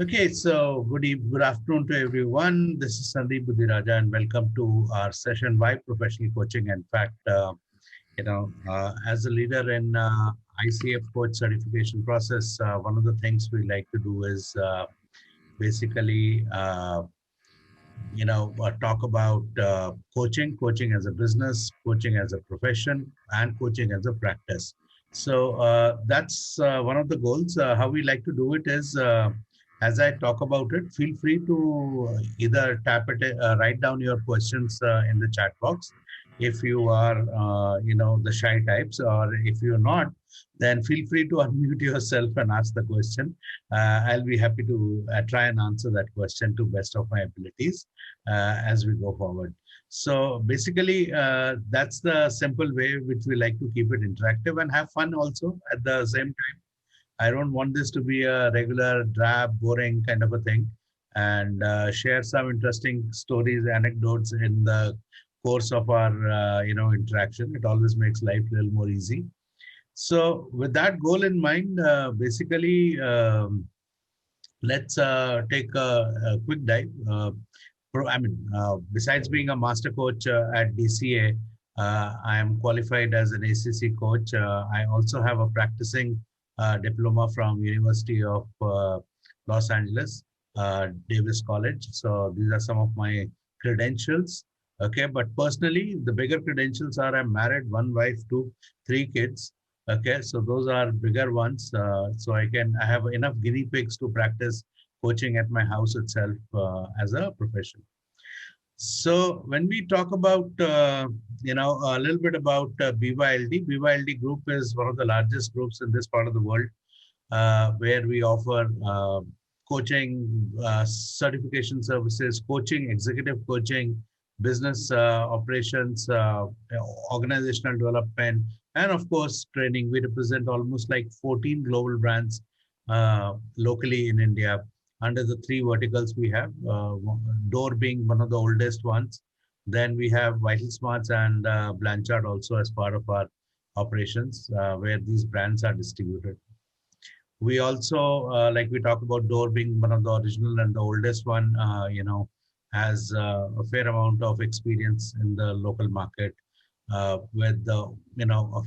Okay, so good afternoon to everyone. This is Sandeep Budhiraja, and welcome to our session Why Professional Coaching. In fact, as a leader in ICF coach certification process, one of the things we like to do is basically, talk about coaching as a business, coaching as a profession, and coaching as a practice. So that's one of the goals. How we like to do it is, as I talk about it, feel free to either tap it, write down your questions in the chat box. If you are, the shy types, or if you're not, then feel free to unmute yourself and ask the question. I'll be happy to try and answer that question to best of my abilities as we go forward. So basically, that's the simple way which we like to keep it interactive and have fun also at the same time. I don't want this to be a regular, drab, boring kind of a thing. And share some interesting stories, anecdotes in the course of our, interaction. It always makes life a little more easy. So with that goal in mind, basically, let's take a quick dive. Besides being a master coach at DCA, I am qualified as an ACC coach. I also have a practicing diploma from University of Los Angeles, Davis College. So these are some of my credentials. Okay, but personally, the bigger credentials are I'm married, one wife, three kids. Okay, so those are bigger ones. So I have enough guinea pigs to practice coaching at my house itself as a profession. So when we talk about, a little bit about BYLD, BYLD Group is one of the largest groups in this part of the world, where we offer coaching, certification services, coaching, executive coaching, business operations, organizational development, and of course, training. We represent almost like 14 global brands locally in India under the three verticals we have, Door being one of the oldest ones. Then we have Vital Smarts and Blanchard also as part of our operations, where these brands are distributed. We also, like we talk about Door being one of the original and the oldest one, has a fair amount of experience in the local market with the, I'll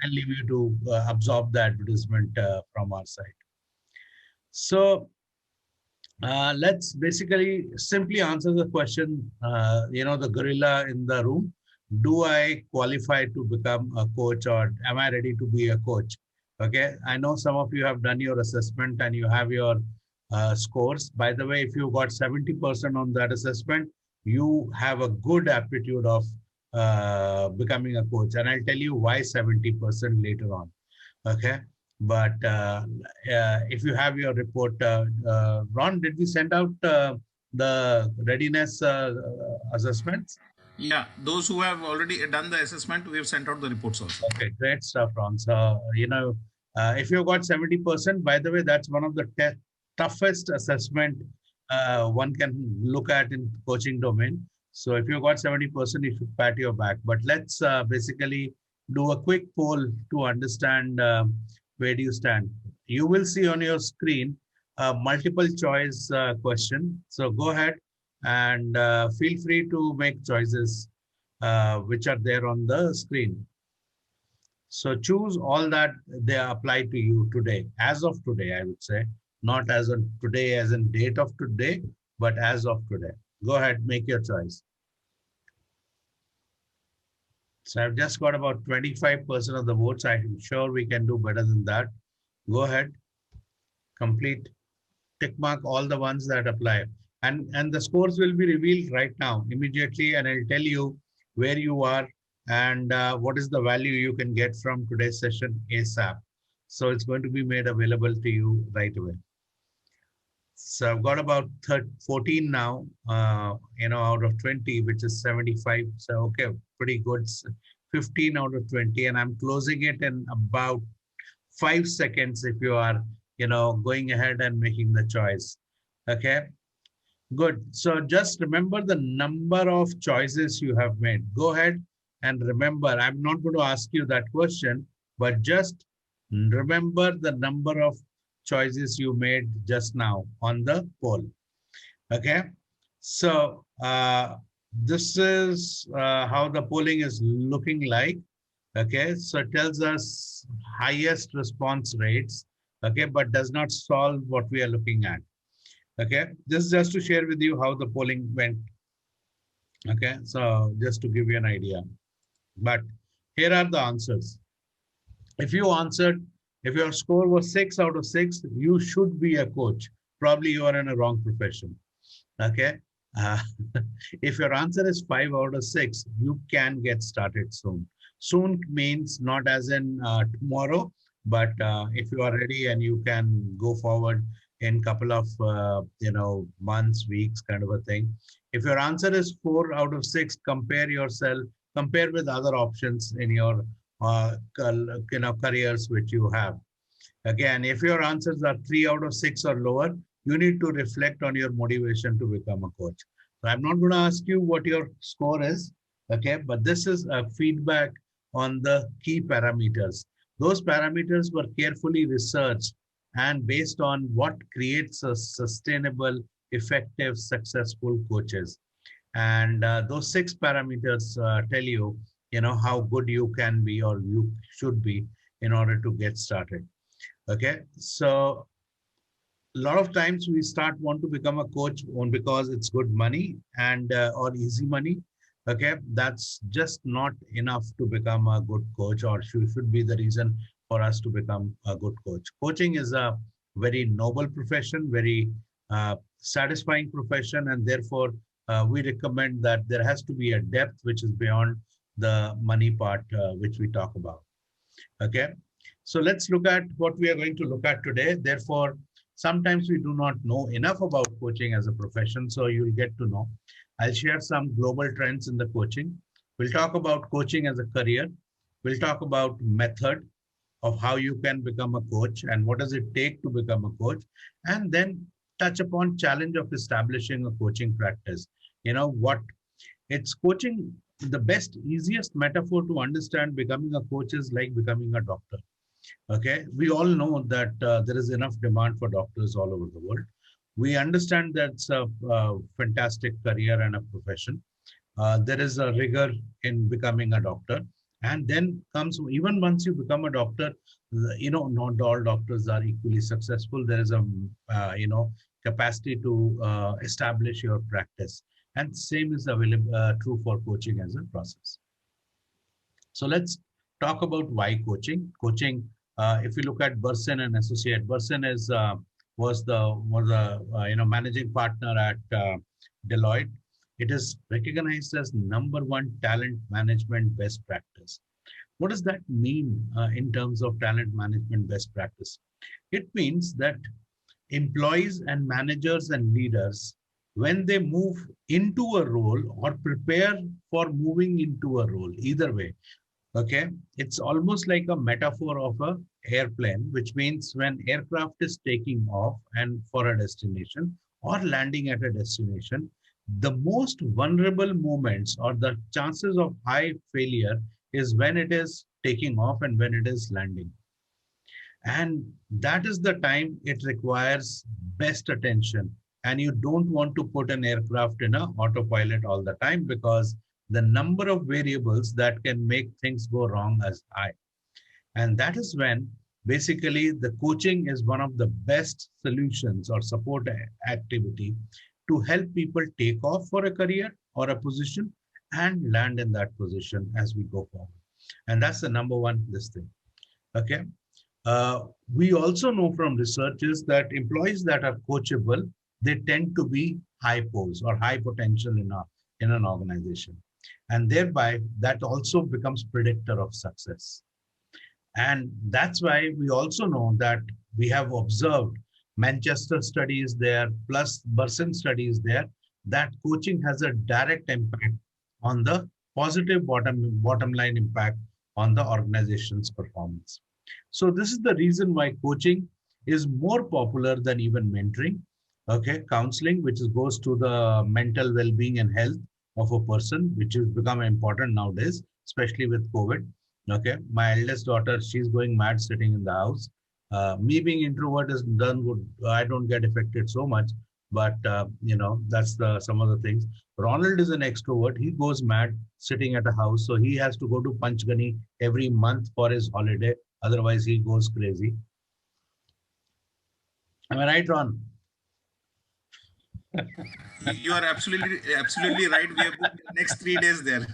leave you to absorb the advertisement from our side. So let's basically simply answer the question, the gorilla in the room. Do I qualify to become a coach, or am I ready to be a coach? Okay, I know some of you have done your assessment and you have your scores. By the way, if you got 70% on that assessment, you have a good aptitude of becoming a coach. And I'll tell you why 70% later on. Okay. But if you have your report, Ron, did we send out the readiness assessments? Yeah, those who have already done the assessment, we have sent out the reports also. Okay, great stuff, Ron. So, if you got 70%, by the way, that's one of the toughest assessment one can look at in coaching domain. So if you got 70%, you should pat your back. But let's basically do a quick poll to understand where do you stand. You will see on your screen a multiple choice question. So go ahead and feel free to make choices which are there on the screen. So choose all that they apply to you today, as of today, I would say, not as on today, as in date of today, but as of today. Go ahead, make your choice. So I've just got about 25% of the votes. I'm sure we can do better than that. Go ahead, complete, tick mark all the ones that apply. And the scores will be revealed right now, immediately, and I'll tell you where you are and what is the value you can get from today's session ASAP. So it's going to be made available to you right away. So I've got about 14 now, out of 20, which is 75. So, okay, pretty good. 15 out of 20, and I'm closing it in about 5 seconds if you are, going ahead and making the choice. Okay, good. So just remember the number of choices you have made. Go ahead and remember, I'm not going to ask you that question, but just remember the number of choices you made just now on the poll. Okay, so this is how the polling is looking like. Okay, so it tells us highest response rates, okay, but does not solve what we are looking at. Okay, this is just to share with you how the polling went. Okay, so just to give you an idea. But here are the answers. If you answered, if your score was 6 out of 6, you should be a coach. Probably you are in a wrong profession. Okay. Uh, if your answer is 5 out of 6, you can get started soon. Soon means not as in tomorrow, but if you are ready and you can go forward in couple of months, weeks, kind of a thing. If your answer is 4 out of 6, compare yourself, compare with other options in your careers which you have. Again, if your answers are 3 out of 6 or lower, you need to reflect on your motivation to become a coach. So I'm not going to ask you what your score is, okay? But this is a feedback on the key parameters. Those parameters were carefully researched and based on what creates a sustainable, effective, successful coaches. And those 6 parameters tell you, how good you can be or you should be in order to get started. Okay, so a lot of times we want to become a coach because it's good money and or easy money. Okay, that's just not enough to become a good coach, or should be the reason for us to become a good coach. Coaching is a very noble profession, very satisfying profession, and therefore we recommend that there has to be a depth which is beyond the money part which we talk about. Okay, so let's look at what we are going to look at today. Therefore, sometimes we do not know enough about coaching as a profession, so you'll get to know. I'll share some global trends in the coaching. We'll talk about coaching as a career. We'll talk about method of how you can become a coach and what does it take to become a coach, and then touch upon challenge of establishing a coaching practice. What it's coaching, the best, easiest metaphor to understand becoming a coach is like becoming a doctor. Okay, we all know that there is enough demand for doctors all over the world. We understand that's a fantastic career and a profession. There is a rigor in becoming a doctor. And then comes, even once you become a doctor, not all doctors are equally successful. There is a, capacity to establish your practice. And same is available, true for coaching as a process. So let's talk about why coaching. Coaching, if you look at Burson and Associate, Burson was the managing partner at Deloitte. It is recognized as #1 talent management best practice. What does that mean in terms of talent management best practice? It means that employees and managers and leaders, when they move into a role or prepare for moving into a role, either way, okay, it's almost like a metaphor of a airplane, which means when aircraft is taking off and for a destination or landing at a destination, the most vulnerable moments or the chances of high failure is when it is taking off and when it is landing. And that is the time it requires best attention. And you don't want to put an aircraft in a autopilot all the time, because the number of variables that can make things go wrong is high. And that is when basically the coaching is one of the best solutions or support activity to help people take off for a career or a position and land in that position as we go forward. And that's the #1, this thing. Okay. We also know from researchers that employees that are coachable, they tend to be high pose or high potential in an organization. And thereby that also becomes predictor of success. And that's why we also know that we have observed Manchester studies there, plus Burson studies there, that coaching has a direct impact on the positive bottom line impact on the organization's performance. So this is the reason why coaching is more popular than even mentoring. Okay, counseling, which goes to the mental well-being and health of a person, which has become important nowadays, especially with COVID. Okay, my eldest daughter, she's going mad sitting in the house. Me being introvert is done good. I don't get affected so much, but that's the some of the things. Ronald is an extrovert. He goes mad sitting at a house, so he has to go to Panchgani every month for his holiday. Otherwise, he goes crazy. Am I right, Ron? You are absolutely right. We have booked the next 3 days there.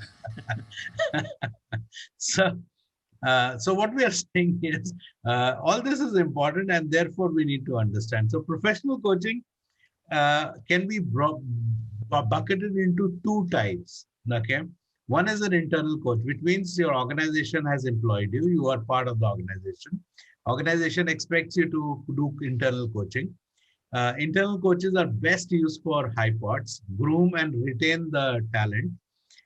So, so what we are saying is all this is important, and therefore we need to understand. So, professional coaching can be bucketed into two types. Okay, one is an internal coach, which means your organization has employed you. You are part of the organization. Organization expects you to do internal coaching. Internal coaches are best used for high pods, groom and retain the talent,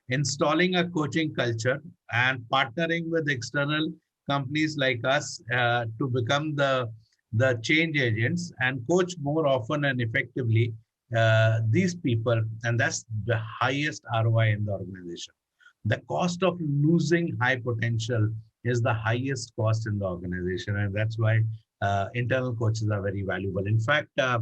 installing a coaching culture, and partnering with external companies like us to become the change agents and coach more often and effectively these people. And that's the highest ROI in the organization. The cost of losing high potential is the highest cost in the organization, and that's why internal coaches are very valuable. In fact, uh,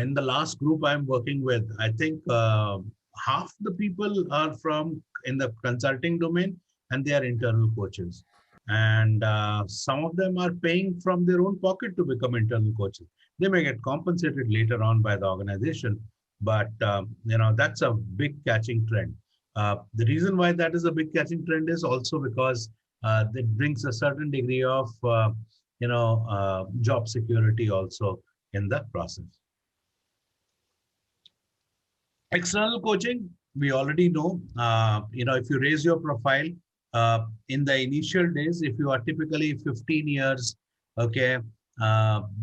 in the last group I'm working with, I think half the people are from in the consulting domain, and they are internal coaches. And some of them are paying from their own pocket to become internal coaches. They may get compensated later on by the organization, but that's a big catching trend. The reason why that is a big catching trend is also because it brings a certain degree of job security also in the process. External coaching, we already know, if you raise your profile in the initial days, if you are typically 15 years, okay,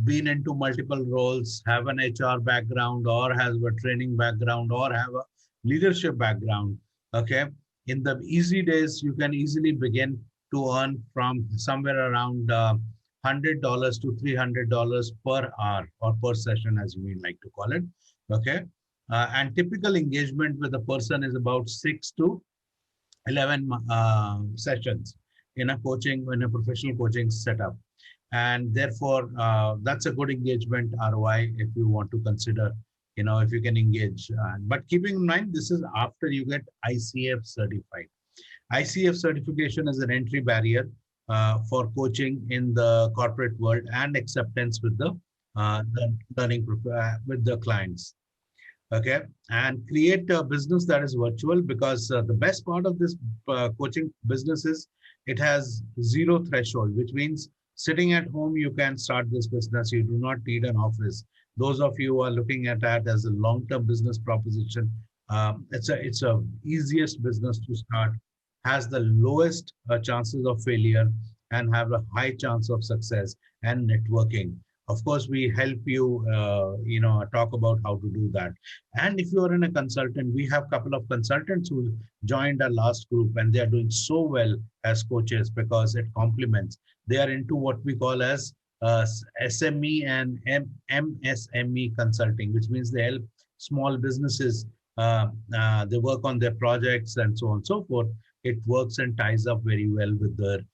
been into multiple roles, have an HR background or has a training background or have a leadership background, okay, in the easy days, you can easily begin to earn from somewhere around $100 to $300 per hour or per session, as we like to call it, okay. And typical engagement with a person is about 6 to 11 sessions in a professional coaching setup. And therefore, that's a good engagement ROI if you want to consider, if you can engage. But keeping in mind, this is after you get ICF certified. ICF certification is an entry barrier for coaching in the corporate world and acceptance with the learning with the clients. Okay, and create a business that is virtual, because the best part of this coaching business is it has zero threshold, which means sitting at home you can start this business. You do not need an office. Those of you who are looking at that as a long-term business proposition, it's a easiest business to start, has the lowest chances of failure, and have a high chance of success and networking. Of course, we help you, talk about how to do that. And if you are in a consultant, we have a couple of consultants who joined our last group, and they are doing so well as coaches because it complements. They are into what we call as SME and MSME consulting, which means they help small businesses. They work on their projects and so on and so forth. It works and ties up very well with the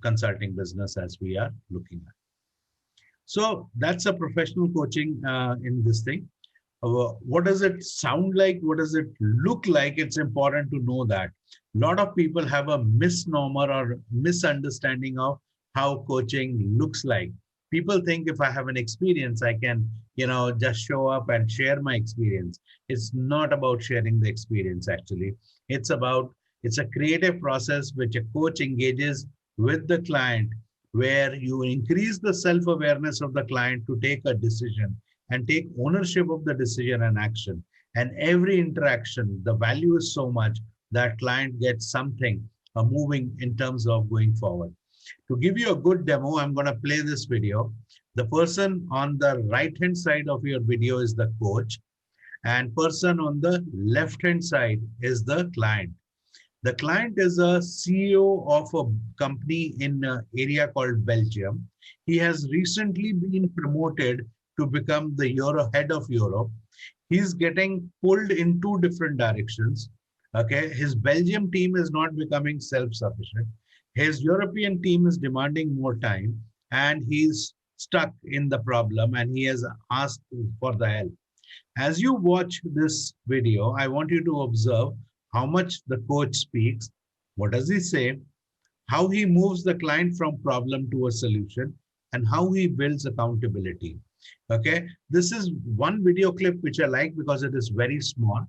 consulting business as we are looking at. So that's a professional coaching in this thing. What does it sound like? What does it look like? It's important to know that. A lot of people have a misnomer or misunderstanding of how coaching looks like. People think if I have an experience, I can, just show up and share my experience. It's not about sharing the experience, actually. It's a creative process which a coach engages with the client, where you increase the self-awareness of the client to take a decision and take ownership of the decision and action. And every interaction, the value is so much that client gets something moving in terms of going forward. To give you a good demo, I'm going to play this video. The person on the right-hand side of your video is the coach, and person on the left-hand side is the client. The client is a CEO of a company in an area called Belgium. He has recently been promoted to become the head of Europe. He's getting pulled in two different directions. Okay, his Belgium team is not becoming self-sufficient. His European team is demanding more time. and he's stuck in the problem and he has asked for the help. As you watch this video, I want you to observe how much the coach speaks, what does he say, how he moves the client from problem to a solution, and how he builds accountability. Okay, this is one video clip which I like because it is very small.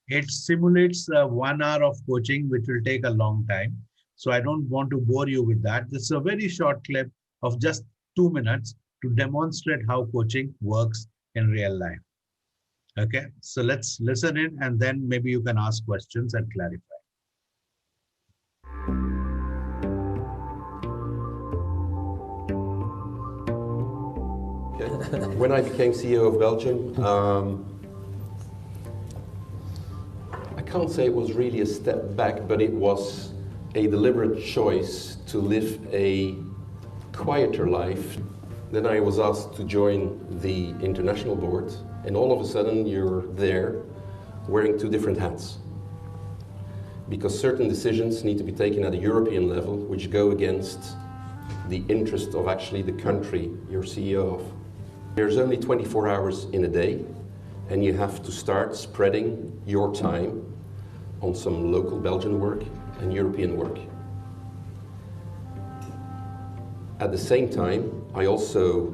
It simulates 1 hour of coaching, which will take a long time. So I don't want to bore you with that. This is a very short clip of just 2 minutes to demonstrate how coaching works in real life. Okay, so let's listen in and then maybe you can ask questions and clarify. When I became CEO of Belgium, I can't say it was really a step back, but it was a deliberate choice to live a quieter life. Then I was asked to join the international board, and all of a sudden you're there wearing 2 different hats. Because certain decisions need to be taken at a European level, which go against the interest of actually the country you're CEO of. There's only 24 hours in a day, and you have to start spreading your time on some local Belgian work and European work. At the same time, I also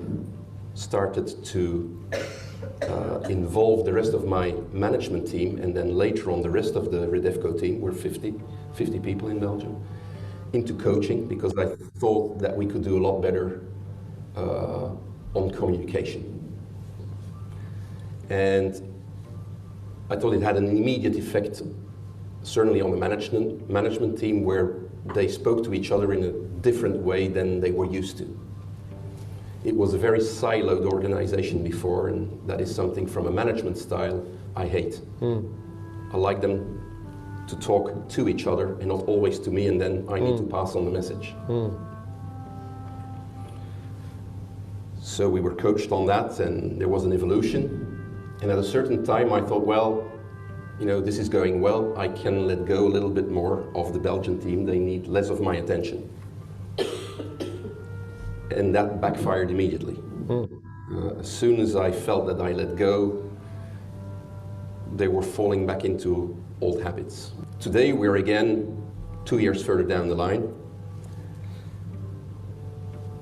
started to involve the rest of my management team, and then later on the rest of the Redefco team, we're 50 people in Belgium, into coaching, because I thought that we could do a lot better on communication. And I thought it had an immediate effect, certainly on the management team, where they spoke to each other in a different way than they were used to. It was a very siloed organization before, and that is something from a management style I hate. I like them to talk to each other and not always to me, and then I need to pass on the message. So we were coached on that, and there was an evolution. And at a certain time I thought, well, you know, this is going well, I can let go a little bit more of the Belgian team, they need less of my attention. And that backfired immediately. As soon as I felt that I let go, they were falling back into old habits. Today we're again 2 years further down the line.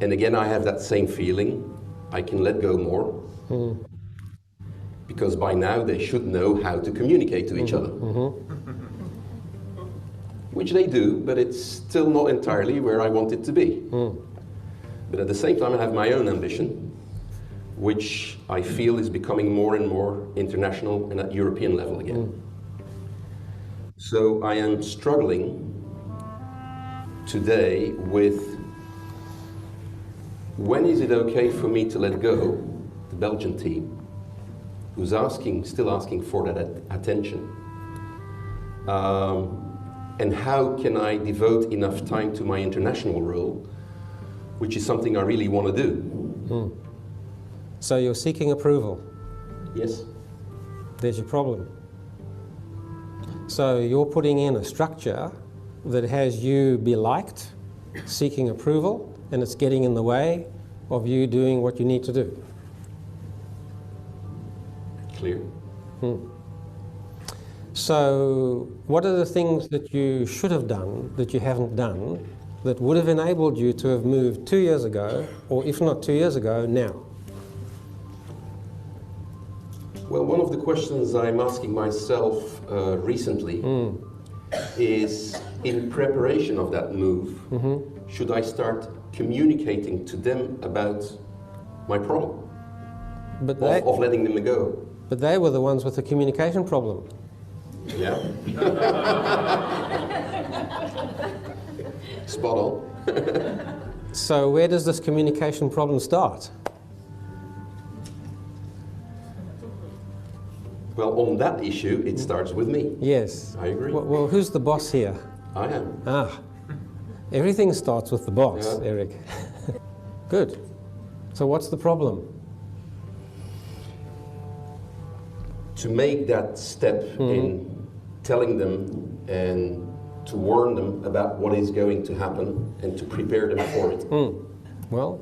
And again I have that same feeling, I can let go more. Because by now they should know how to communicate to each other. Which they do, but it's still not entirely where I want it to be. But at the same time I have my own ambition, which I feel is becoming more and more international and at European level again. So I am struggling today with, when is it okay for me to let go the Belgian team, who's still asking for that attention? And how can I devote enough time to my international role, which is something I really want to do. So you're seeking approval. Yes. There's your problem. So you're putting in a structure that has you be liked, seeking approval, and it's getting in the way of you doing what you need to do. Clear. So what are the things that you should have done that you haven't done that would have enabled you to have moved 2 years ago, or if not 2 years ago, now? Well, one of the questions I'm asking myself recently is, in preparation of that move, should I start communicating to them about my problem, But of letting them go? But they were the ones with the communication problem. Yeah. Spot on. So where does this communication problem start? Well, on that issue, it starts with me. Yes. I agree. Well, who's the boss here? I am. Ah, everything starts with the boss, Yeah. Eric. Good. So what's the problem? To make that step in telling them and to warn them about what is going to happen and to prepare them for it. Well,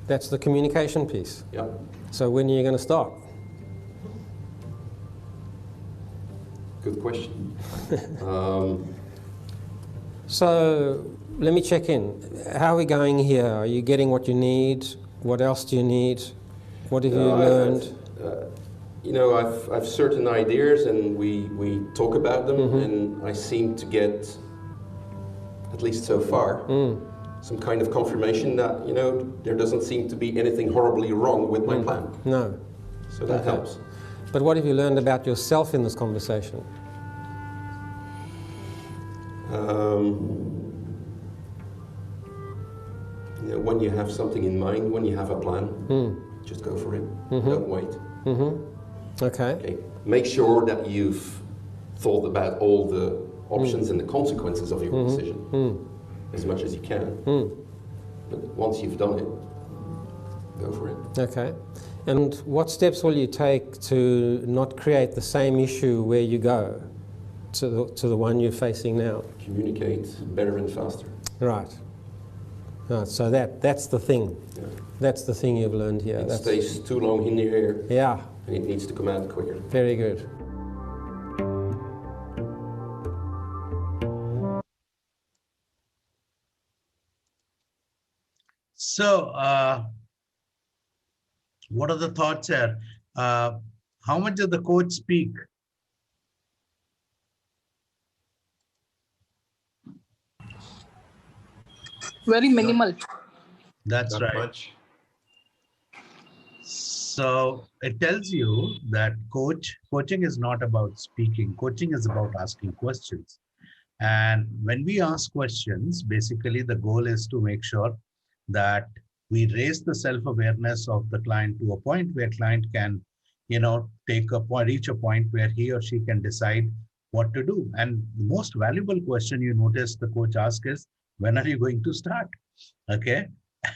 That's the communication piece. Yeah. So when are you going to start? Good question. So let me check in. How are we going here? Are you getting what you need? What else do you need? What have you learned? You know, I've certain ideas, and we talk about them, and I seem to get, at least so far, some kind of confirmation that, you know, there doesn't seem to be anything horribly wrong with my plan. No. So that helps. But what have you learned about yourself in this conversation? You know, when you have something in mind, when you have a plan, just go for it. Don't wait. Okay. Make sure that you've thought about all the options and the consequences of your decision as much as you can. But once you've done it, go for it. Okay. And what steps will you take to not create the same issue where you go to the one you're facing now? Communicate better and faster. Right. Right. So that's the thing. Yeah. That's the thing you've learned here. It stays too long in the air. Yeah. And it needs to come out quicker. Very good. So, what are the thoughts here? How much does the coach speak? Very minimal. That's Not right. much. So it tells you that coaching is not about speaking. Coaching is about asking questions. And when we ask questions, basically the goal is to make sure that we raise the self-awareness of the client to a point where client can, you know, reach a point where he or she can decide what to do. And the most valuable question you notice the coach asks is, when are you going to start? Okay.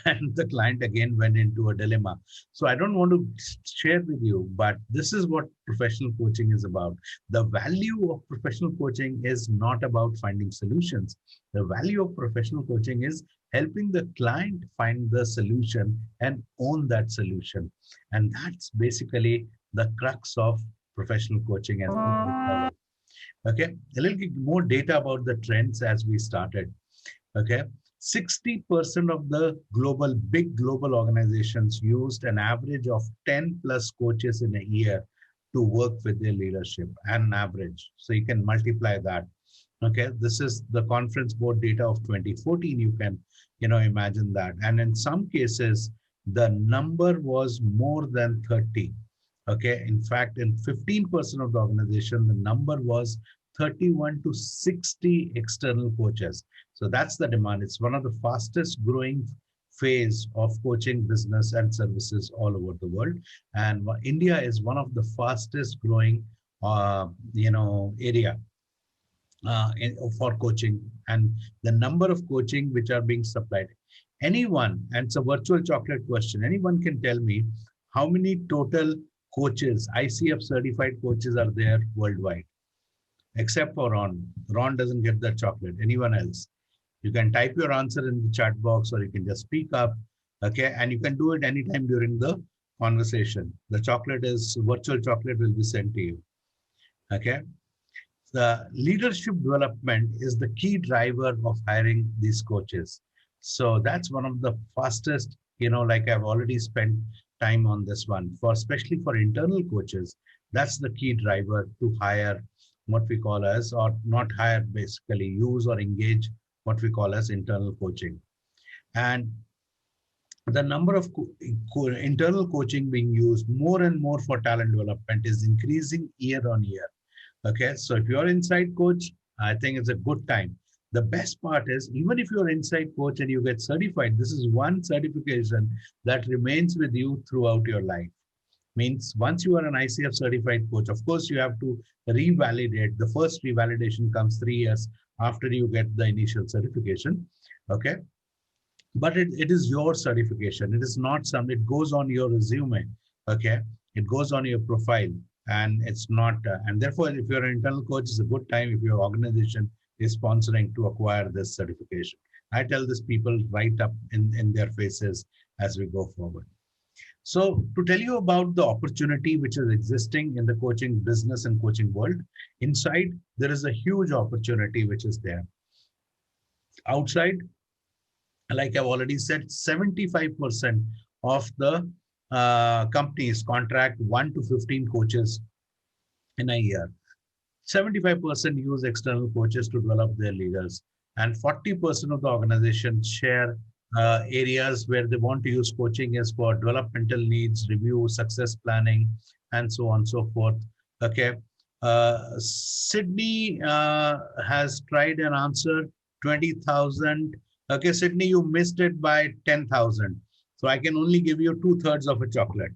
And the client again went into a dilemma. So I don't want to share with you, but this is what professional coaching is about. The value of professional coaching is not about finding solutions. The value of professional coaching is helping the client find the solution and own that solution. And that's basically the crux of professional coaching as we move forward. Okay, a little more data about the trends as we started. Okay, 60% of the big global organizations used an average of 10 plus coaches in a year to work with their leadership, an average. So you can multiply that. Okay, this is the conference board data of 2014. You can, imagine that. And in some cases, the number was more than 30. Okay, in fact, in 15% of the organization, the number was 31 to 60 external coaches. So that's the demand. It's one of the fastest growing phase of coaching business and services all over the world. And India is one of the fastest growing, area for coaching, and the number of coaching which are being supplied. Anyone, and it's a virtual chocolate question, anyone can tell me how many total coaches, ICF certified coaches are there worldwide? Except for Ron. Ron doesn't get the chocolate. Anyone else? You can type your answer in the chat box, or you can just speak up. Okay, and you can do it anytime during the conversation. The virtual chocolate will be sent to you. Okay. The leadership development is the key driver of hiring these coaches. So that's one of the fastest, like I've already spent time on this one, especially for internal coaches. That's the key driver to hire what we call as, or not hire, basically use or engage what we call as internal coaching. And the number of internal coaching being used more and more for talent development is increasing year on year. Okay, so if you're inside coach, I think it's a good time. The best part is, even if you're inside coach and you get certified, this is one certification that remains with you throughout your life. Means once you are an ICF certified coach, of course, you have to revalidate. The first revalidation comes 3 years after you get the initial certification. Okay. But it is your certification. It is not it goes on your resume. Okay. It goes on your profile, and it's not, and therefore, if you're an internal coach, it's a good time if your organization is sponsoring to acquire this certification. I tell these people right up in their faces, as we go forward. So to tell you about the opportunity which is existing in the coaching business and coaching world, inside there is a huge opportunity which is there. Outside, like I've already said, 75% of the companies contract 1 to 15 coaches in a year. 75% use external coaches to develop their leaders, and 40% of the organizations share areas where they want to use coaching is for developmental needs, review, success planning, and so on and so forth. Okay. Sydney has tried an answer, 20,000. Okay, Sydney, you missed it by 10,000. So I can only give you 2/3 of a chocolate.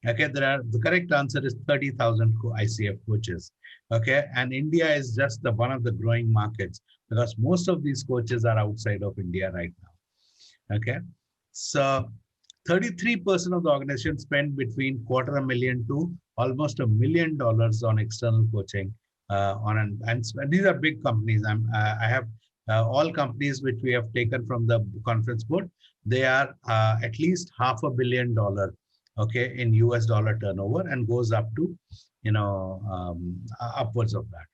Okay, the correct answer is 30,000 ICF coaches. Okay, and India is just one of the growing markets because most of these coaches are outside of India right now. Okay, so 33% of the organization spend between $250,000 to almost $1 million on external coaching. And these are big companies. I have all companies which we have taken from the conference board. They are at least $500 million. Okay, in US dollar turnover, and goes up to, upwards of that.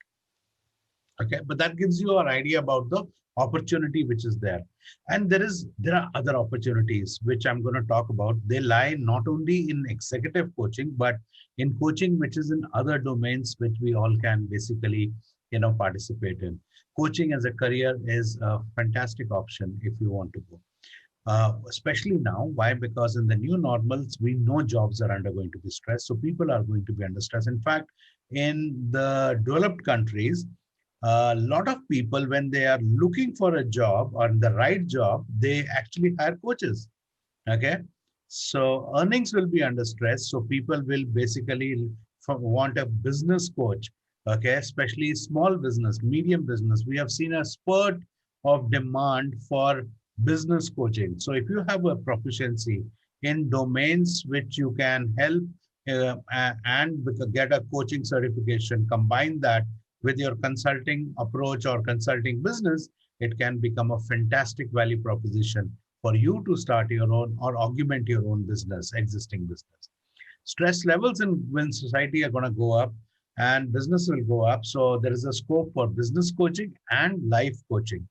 Okay, but that gives you an idea about the opportunity which is there. And there are other opportunities which I'm going to talk about. They lie not only in executive coaching, but in coaching which is in other domains which we all can basically, participate in. Coaching as a career is a fantastic option if you want to go. Especially now. Why? Because in the new normals, we know jobs are undergoing to be stressed. So people are going to be under stress. In fact, in the developed countries, a lot of people, when they are looking for a job or the right job, they actually hire coaches. Okay. So earnings will be under stress. So people will basically want a business coach. Okay. Especially small business, medium business. We have seen a spurt of demand for business coaching. So if you have a proficiency in domains which you can help and get a coaching certification, combine that with your consulting approach or consulting business, it can become a fantastic value proposition for you to start your own or augment your own business, existing business. Stress levels in society are going to go up and business will go up. So there is a scope for business coaching and life coaching.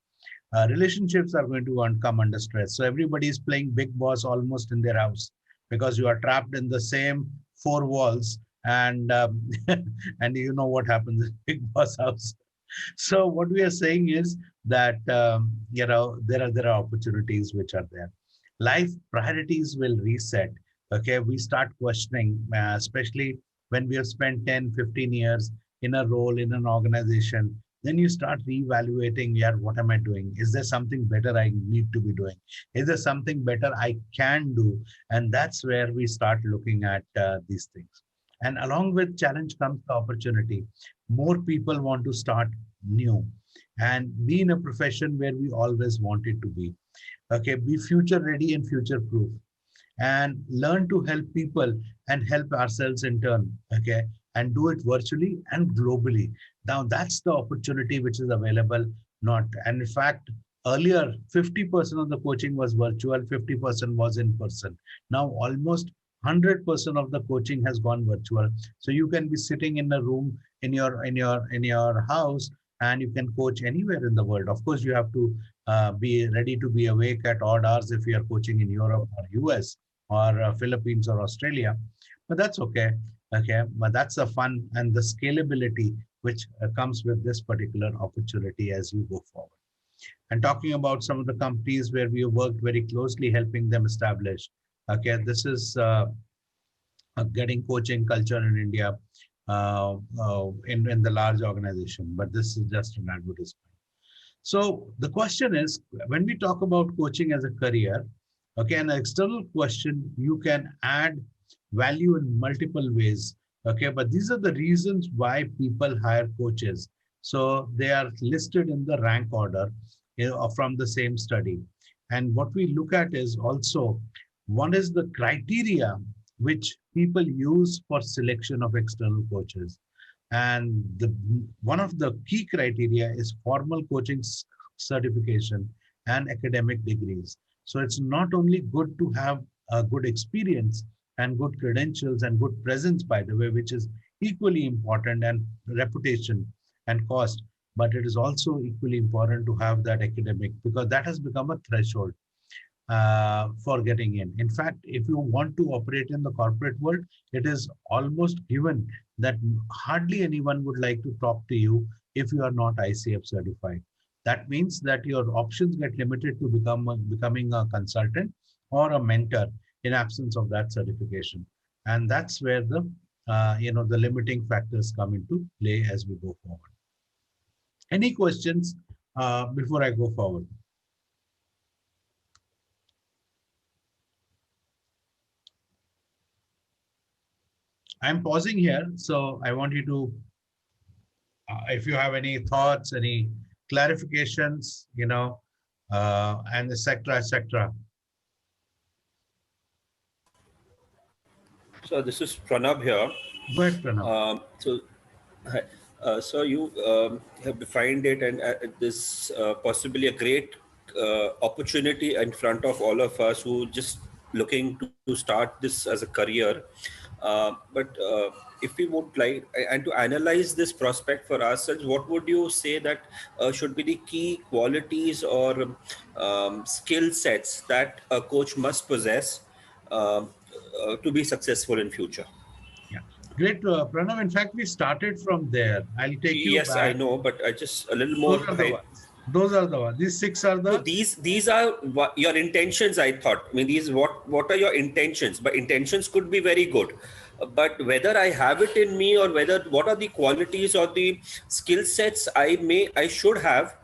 Relationships are going to come under stress. So everybody is playing big boss almost in their house because you are trapped in the same four walls, and and you know what happens in big boss house. So what we are saying is that there are opportunities which are there. Life priorities will reset. Okay, we start questioning, especially when we have spent 10, 15 years in a role in an organization. Then you start reevaluating, yeah, what am I doing? Is there something better I need to be doing? Is there something better I can do? And that's where we start looking at these things. And along with challenge comes the opportunity. More people want to start new and be in a profession where we always wanted to be. Okay, be future ready and future proof, and learn to help people and help ourselves in turn. Okay, and do it virtually and globally. Now that's the opportunity which is available. And in fact, earlier 50% of the coaching was virtual, 50% was in person. Now almost 100% of the coaching has gone virtual. So you can be sitting in a room in your house, and you can coach anywhere in the world. Of course, you have to be ready to be awake at odd hours if you are coaching in Europe or US or Philippines or Australia, but that's okay. Okay, but that's the fun and the scalability which comes with this particular opportunity as you go forward. And talking about some of the companies where we have worked very closely, helping them establish. Okay, this is getting coaching culture in India in the large organization, but this is just an advertisement. So the question is, when we talk about coaching as a career, okay, an external question, you can add value in multiple ways. Okay, but these are the reasons why people hire coaches. So they are listed in the rank order from the same study. And what we look at is also, what is the criteria which people use for selection of external coaches. And one of the key criteria is formal coaching certification and academic degrees. So it's not only good to have a good experience and good credentials and good presence, by the way, which is equally important, and reputation and cost, but it is also equally important to have that academic, because that has become a threshold for getting in. In fact, if you want to operate in the corporate world, it is almost given that hardly anyone would like to talk to you if you are not ICF certified. That means that your options get limited to becoming a consultant or a mentor in absence of that certification. And that's where the the limiting factors come into play as we go forward. Any questions before I go forward? I'm pausing here, so I want you to, if you have any thoughts, any clarifications, and etc., etc. So this is Pranav here. Go ahead, Pranav. Hi. So you have defined it, and this possibly a great opportunity in front of all of us who just looking to start this as a career. But if we would like and to analyze this prospect for ourselves, what would you say that should be the key qualities or skill sets that a coach must possess to be successful in future? Yeah, great, Pranav. In fact, we started from there. I'll take you Yes, back. I know, but I just a little more. Those are the ones. These 6 are the. So these are your intentions. I thought. I mean, these what are your intentions? But intentions could be very good, but whether I have it in me or whether what are the qualities or the skill sets I should have,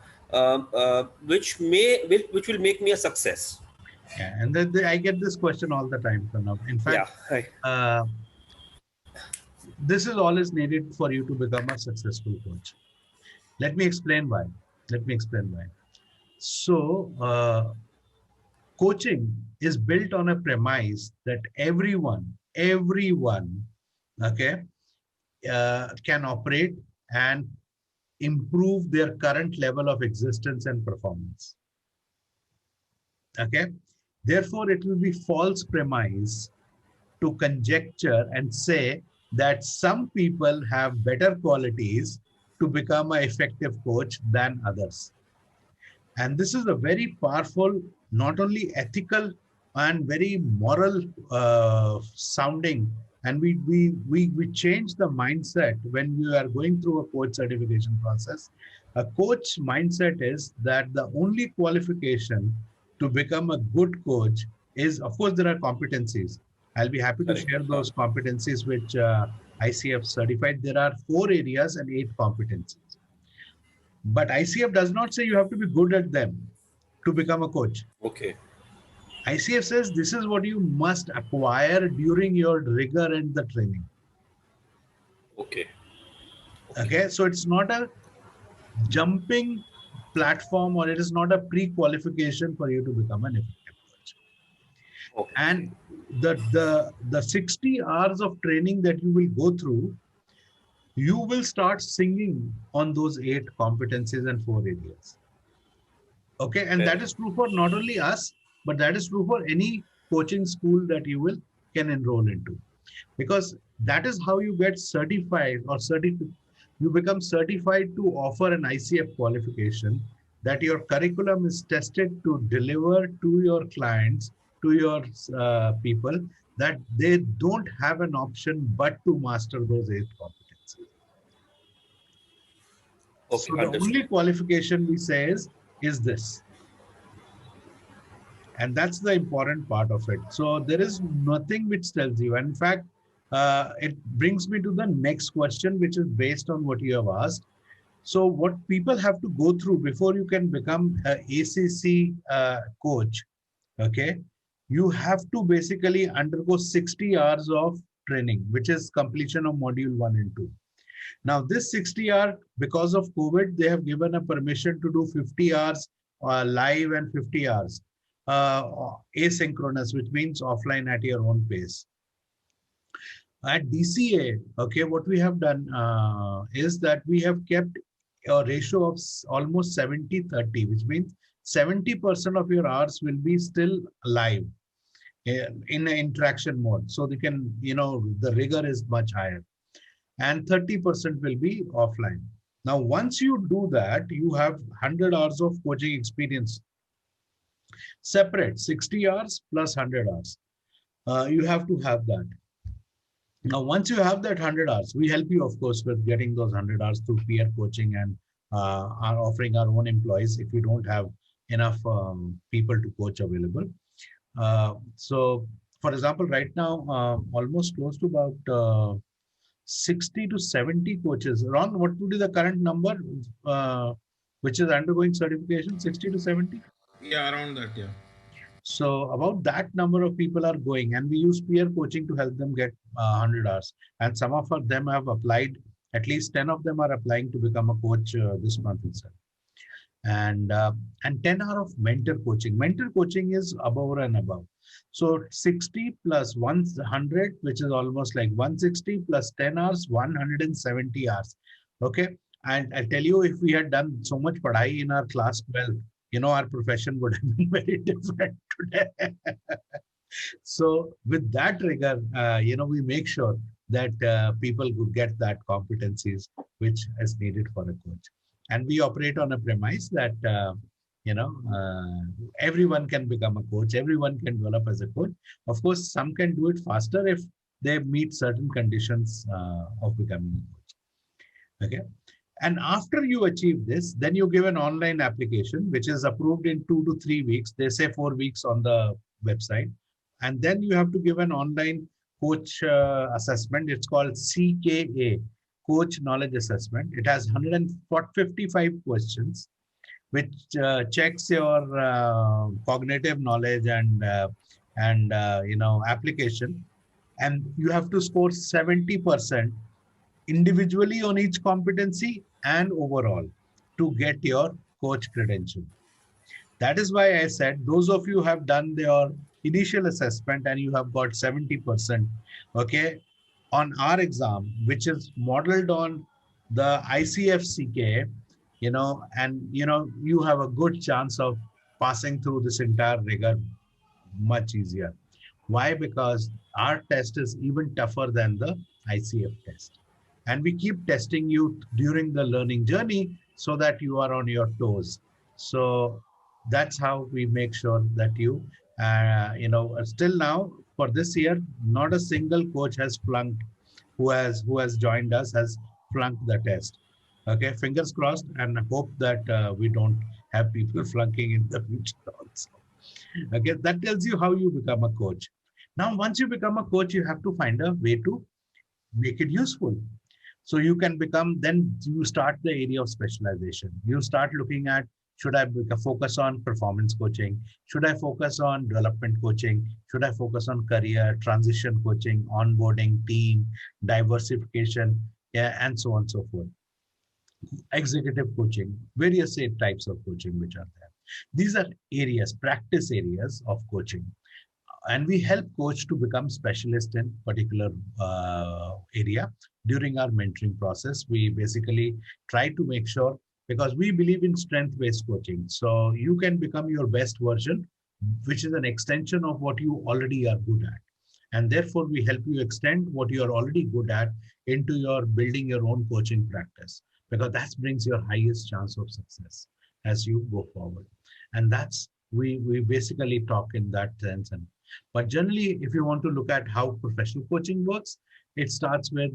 which will make me a success. Yeah, and then I get this question all the time, Pranav. In fact, this is all is needed for you to become a successful coach. Let me explain why. So, coaching is built on a premise that everyone, okay, can operate and improve their current level of existence and performance. Okay, therefore, it will be false premise to conjecture and say that some people have better qualities to become an effective coach than others. And this is a very powerful, not only ethical and very moral sounding. And we change the mindset when you are going through a coach certification process. A coach mindset is that the only qualification to become a good coach is, of course, there are competencies. I'll be happy to share those competencies which ICF certified. There are 4 areas and 8 competencies. But ICF does not say you have to be good at them to become a coach. Okay. ICF says this is what you must acquire during your rigor and the training. Okay. Okay. So it's not a jumping platform, or it is not a pre-qualification for you to become an effective coach. Okay. And the 60 hours of training that you will go through, you will start singing on those 8 competencies and 4 areas. Okay, and that is true for not only us, but that is true for any coaching school that you can enroll into, because that is how you get certified or you become certified to offer an ICF qualification, that your curriculum is tested to deliver to your clients, to your people, that they don't have an option but to master those 8 competencies. Okay, so the only qualification we say is this. And that's the important part of it. So there is nothing which tells you. And in fact, it brings me to the next question, which is based on what you have asked. So what people have to go through before you can become an ACC coach, okay, you have to basically undergo 60 hours of training, which is completion of module 1 and 2. Now this 60 hour, because of COVID, they have given a permission to do 50 hours live and 50 hours asynchronous, which means offline at your own pace. At DCA, okay, what we have done is that we have kept a ratio of almost 70-30, which means 70% of your hours will be still live in an interaction mode. So they can, the rigor is much higher. And 30% will be offline. Now, once you do that, you have 100 hours of coaching experience. Separate 60 hours plus 100 hours. You have to have that. Now, once you have that 100 hours, we help you, of course, with getting those 100 hours through peer coaching and are offering our own employees if you don't have enough people to coach available. So, for example, right now, almost close to about 60 to 70 coaches. Ron, what would be the current number which is undergoing certification? 60 to 70? Yeah, around that, yeah. So about that number of people are going, and we use peer coaching to help them get 100 hours. And some of them have applied, at least 10 of them are applying to become a coach this month itself. And 10 hours of mentor coaching. Mentor coaching is above and above. So 60 plus 100, which is almost like 160 plus 10 hours, 170 hours. Okay. And I tell you, if we had done so much padhai in our class 12, our profession would have been very different today. So with that rigor, we make sure that people could get that competencies which is needed for a coach. And we operate on a premise that, everyone can become a coach. Everyone can develop as a coach. Of course, some can do it faster if they meet certain conditions of becoming a coach. Okay. And after you achieve this, then you give an online application, which is approved in 2 to 3 weeks. They say 4 weeks on the website. And then you have to give an online coach assessment. It's called CKA, Coach Knowledge Assessment. It has 155 questions, which checks your cognitive knowledge and application. And you have to score 70% individually on each competency and overall to get your coach credential. That is why I said those of you have done your initial assessment and you have got 70%, okay, on our exam, which is modeled on the ICF CK, you have a good chance of passing through this entire rigor much easier. Why? Because our test is even tougher than the ICF test. And we keep testing you during the learning journey so that you are on your toes. So that's how we make sure that you, still now for this year, not a single coach has flunked who has joined us has flunked the test. Okay, fingers crossed, and I hope that we don't have people flunking in the future also. Okay, that tells you how you become a coach. Now, once you become a coach, you have to find a way to make it useful. So you can become, then you start the area of specialization. You start looking at, should I focus on performance coaching? Should I focus on development coaching? Should I focus on career, transition coaching, onboarding, team, diversification, and so on and so forth. Executive coaching, various types of coaching which are there. These are areas, practice areas of coaching. And we help coach to become specialist in particular area. During our mentoring process, we basically try to make sure, because we believe in strength-based coaching. So you can become your best version, which is an extension of what you already are good at. And therefore, we help you extend what you are already good at into your building your own coaching practice, because that brings your highest chance of success as you go forward. And that's, we basically talk in that sense. But generally, if you want to look at how professional coaching works, it starts with,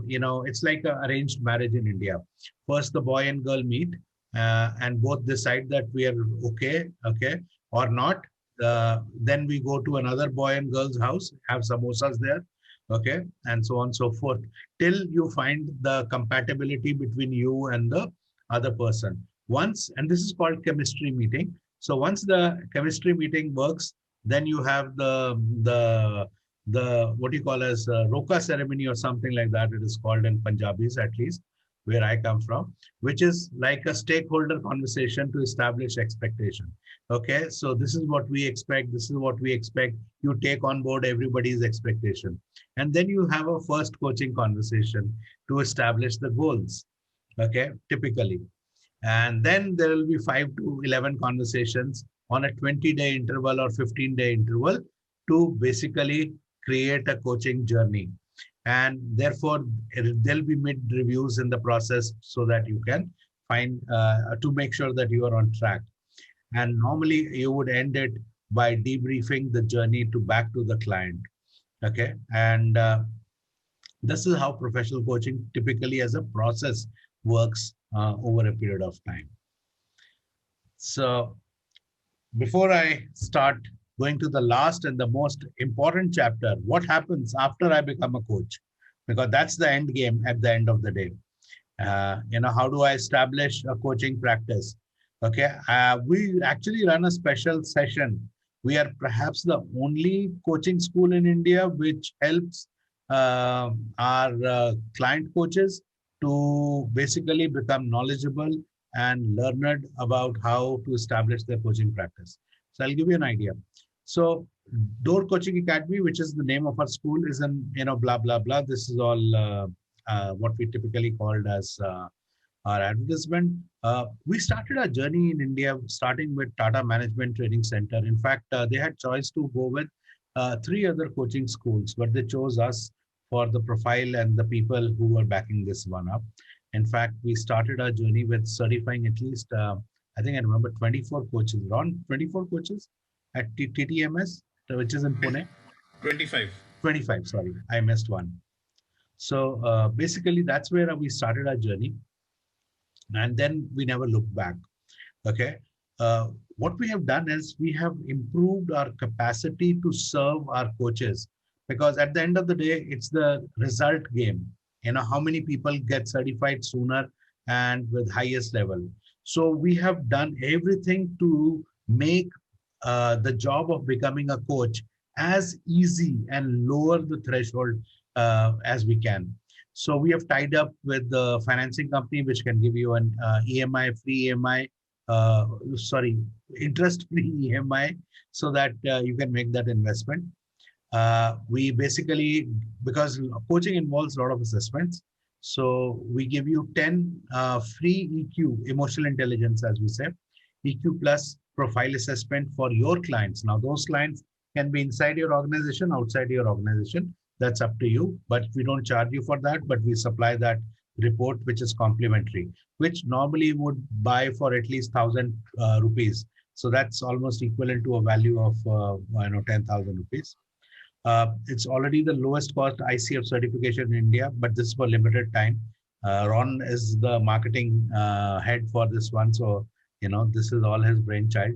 it's like an arranged marriage in India. First, the boy and girl meet and both decide that we are okay, or not. Then we go to another boy and girl's house, have samosas there, okay, and so on and so forth, till you find the compatibility between you and the other person. Once, and this is called chemistry meeting. So once the chemistry meeting works, then you have the what you call as roka ceremony or something like that. It is called in Punjabis, at least where I come from, which is like a stakeholder conversation to establish expectation. Okay, so this is what we expect. This is what we expect. You take on board everybody's expectation, and then you have a first coaching conversation to establish the goals. Okay, typically. And then there will be 5 to 11 conversations on a 20-day interval or 15-day interval to basically create a coaching journey. And therefore, there'll be mid reviews in the process so that you can find to make sure that you are on track. And normally you would end it by debriefing the journey to back to the client. Okay. And this is how professional coaching typically as a process works over a period of time. So before I start going to the last and the most important chapter, what happens after I become a coach? Because that's the end game at the end of the day. How do I establish a coaching practice? Okay, we actually run a special session. We are perhaps the only coaching school in India which helps our client coaches to basically become knowledgeable and learned about how to establish their coaching practice. So I'll give you an idea. So Door Coaching Academy, which is the name of our school, is in, blah, blah, blah. This is all what we typically called as our advertisement. We started our journey in India, starting with Tata Management Training Center. In fact, they had choice to go with 3 other coaching schools, but they chose us for the profile and the people who were backing this one up. In fact, we started our journey with certifying at least, I think I remember 24 coaches, around 24 coaches at TTMS, which is in Pune. 25. 25, sorry, I missed one. So basically, that's where we started our journey. And then we never looked back. Okay. What we have done is we have improved our capacity to serve our coaches, because at the end of the day, it's the result game. How many people get certified sooner and with highest level. So we have done everything to make the job of becoming a coach as easy and lower the threshold as we can. So we have tied up with the financing company, which can give you an free EMI, interest-free EMI, so that you can make that investment. We basically, because coaching involves a lot of assessments, so we give you 10 free EQ, emotional intelligence, as we say, EQ plus profile assessment for your clients. Now, those clients can be inside your organization, outside your organization. That's up to you, but we don't charge you for that, but we supply that report, which is complimentary, which normally would buy for at least 1,000 rupees. So that's almost equivalent to a value of 10,000 rupees. It's already the lowest cost ICF certification in India, but this is for limited time. Ron is the marketing head for this one. So, this is all his brainchild.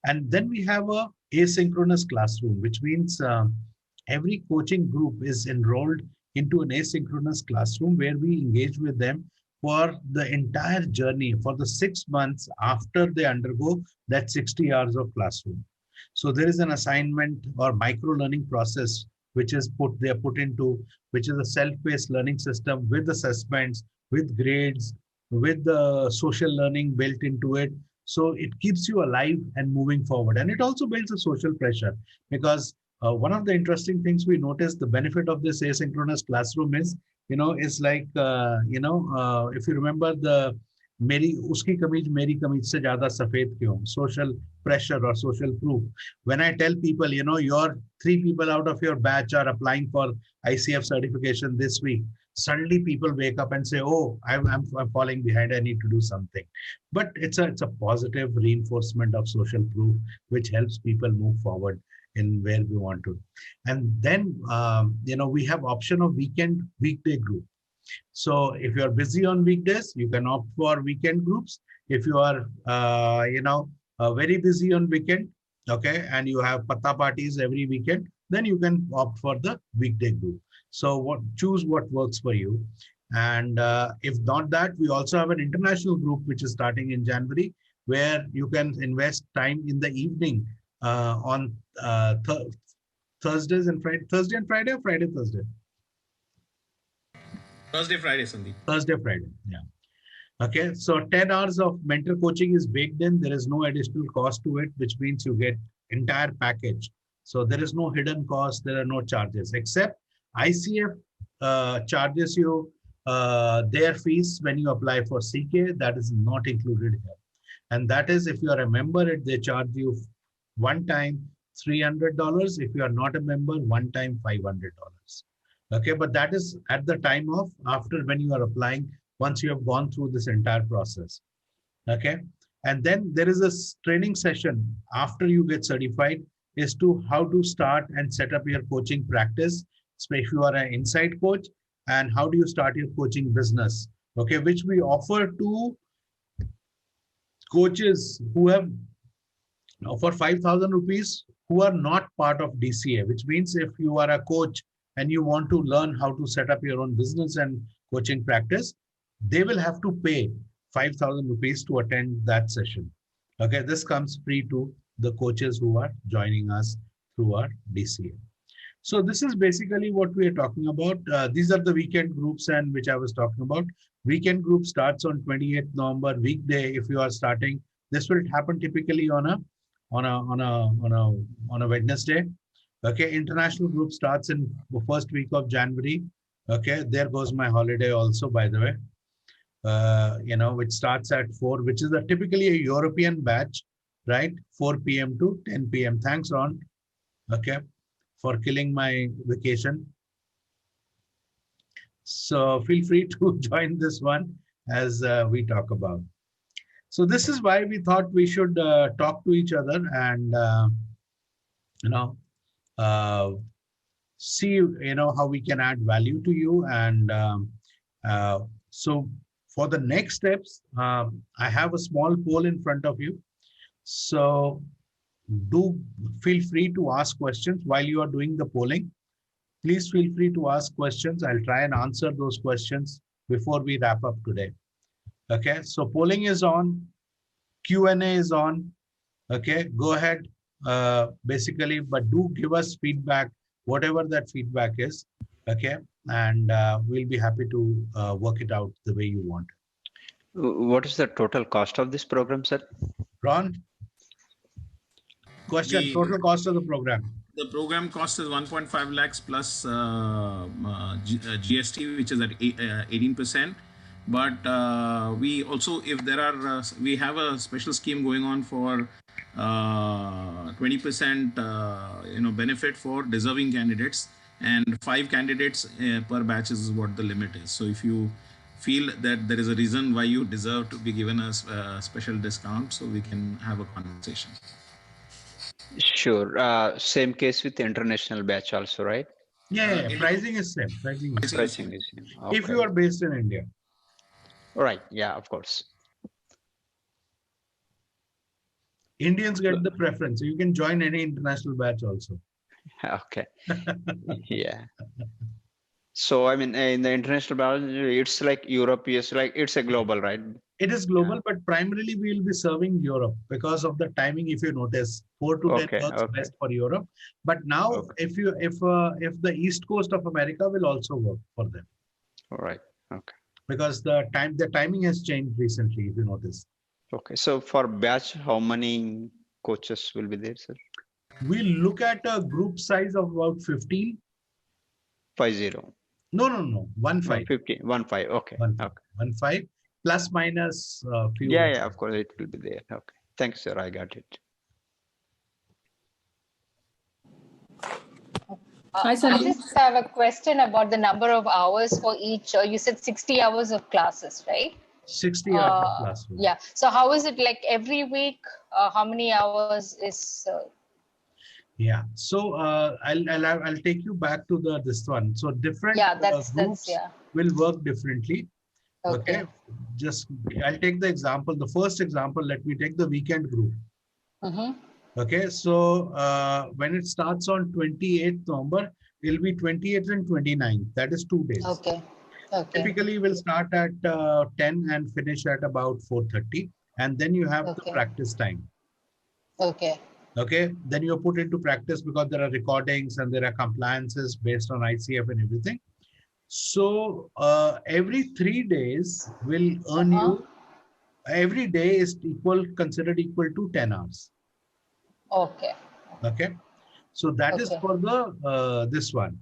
And then we have a asynchronous classroom, which means every coaching group is enrolled into an asynchronous classroom where we engage with them for the entire journey for the 6 months after they undergo that 60 hours of classroom. So there is an assignment or micro learning process which is they are put into, which is a self-paced learning system with assessments, with grades, with the social learning built into it. So it keeps you alive and moving forward. And it also builds a social pressure, because one of the interesting things we noticed, the benefit of this asynchronous classroom is, is like, if you remember the uski kameez meri kameez se zyada safed kyun, social pressure or social proof. When I tell people, your 3 people out of your batch are applying for ICF certification this week, suddenly people wake up and say, oh, I'm falling behind, I need to do something. But it's a positive reinforcement of social proof, which helps people move forward in where we want to. And then, we have option of weekday group. So if you're busy on weekdays, you can opt for weekend groups. If you are, very busy on weekend, okay, and you have patta parties every weekend, then you can opt for the weekday group. So choose what works for you. And if not that, we also have an international group, which is starting in January, where you can invest time in the evening on Thursdays and Friday, Thursday and Friday, or Friday, Thursday? Thursday, Friday, Sandeep. Thursday, Friday, yeah. Okay, so 10 hours of mentor coaching is baked in. There is no additional cost to it, which means you get entire package. So there is no hidden cost. There are no charges, except ICF charges you their fees when you apply for CK, that is not included here. And that is, if you are a member, they charge you one time $300. If you are not a member, one time $500. Okay, but that is at the time of after when you are applying, once you have gone through this entire process. Okay, and then there is a training session after you get certified as to how to start and set up your coaching practice, especially if you are an inside coach, and how do you start your coaching business. Okay, which we offer to coaches who have for 5,000 rupees who are not part of DCA, which means if you are a coach and you want to learn how to set up your own business and coaching practice, they will have to pay 5,000 rupees to attend that session. Okay, this comes free to the coaches who are joining us through our DCA. So this is basically what we are talking about. These are the weekend groups and which I was talking about. Weekend group starts on 28th November, weekday. If you are starting, this will happen typically on a Wednesday. Okay, international group starts in the first week of January. Okay, there goes my holiday also, by the way. Which starts at 4, which is typically a European batch, right? 4 p.m. to 10 p.m. Thanks, Ron. Okay, for killing my vacation. So feel free to join this one as we talk about. So this is why we thought we should talk to each other and see how we can add value to you. And so for the next steps, I have a small poll in front of you. So do feel free to ask questions while you are doing the polling. Please feel free to ask questions. I'll try and answer those questions before we wrap up today. Okay, so polling is on, Q&A is on. Okay, go ahead, basically, but do give us feedback, whatever that feedback is. Okay, and we'll be happy to work it out the way you want. What is the total cost of this program, sir? Ron? Question, total cost of the program. The program cost is 1.5 lakhs plus GST, which is at 18%. But we also, if there are, we have a special scheme going on for 20% benefit for deserving candidates, and 5 candidates per batch is what the limit is. So if you feel that there is a reason why you deserve to be given a special discount, so we can have a conversation. Sure. Same case with the international batch also, right? Yeah, pricing is same. Pricing is same. Okay. If you are based in India. Right. Yeah, of course. Indians get the preference. So you can join any international batch also. Okay. Yeah. So, I mean, in the international batch, it's like Europe, is like, it's a global, right? It is global, but primarily we will be serving Europe because of the timing. If you notice, 4 to 10 works best for Europe. But now, if the East Coast of America will also work for them. All right. Okay. Because the timing has changed recently, if you notice. Okay. So for batch, how many coaches will be there, sir? We look at a group size of about 15. 50. No. 15. 15. 15. Okay. 15 plus minus few. Yeah, of course it will be there. Okay. Thanks, sir. I got it. Hi, I Sunny. just have a question about the number of hours for each. You said 60 hours of classes, right? 60 hours of class. Yeah. So how is it like every week? How many hours is? Yeah. So I'll take you back to this one. So different groups will work differently. Okay. Just I'll take the example. The first example. Let me take the weekend group. Okay, so when it starts on 28th November, it'll be 28th and 29th. That is 2 days. Okay. Typically, we'll start at 10 and finish at about 4:30, and then you have the practice time. Okay. Then you're put into practice because there are recordings and there are compliances based on ICF and everything. So every 3 days will earn you. Every day is considered equal to 10 hours. Okay. So that is for the this one.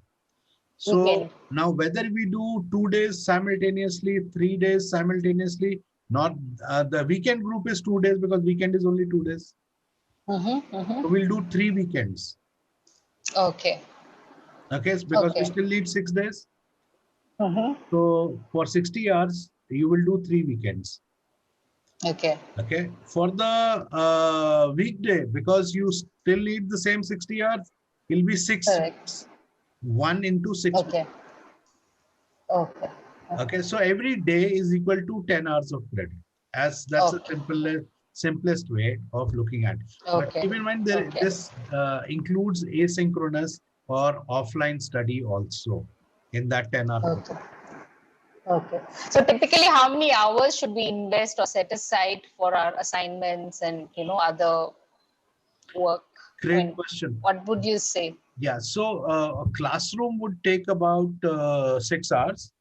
So Weekend. now whether we do 2 days simultaneously, 3 days simultaneously, not the weekend group is 2 days because weekend is only 2 days. So we'll do 3 weekends. Okay. Okay, because we Okay. still need 6 days. So for 60 hours, you will do 3 weekends. Okay. Okay, for the weekday, because you still need the same 60 hours, it'll be 6 Correct. weeks. 1 into 6 weeks. Okay. Okay. Okay, so every day is equal to 10 hours of credit. As that's a simplest way of looking at it. But Okay. keep in mind Okay. this includes asynchronous or offline study also in that 10-hour program. Okay. Okay. So typically, how many hours should we invest or set aside for our assignments and other work? Great question. What would you say? Yeah, so a classroom would take about 6 hours.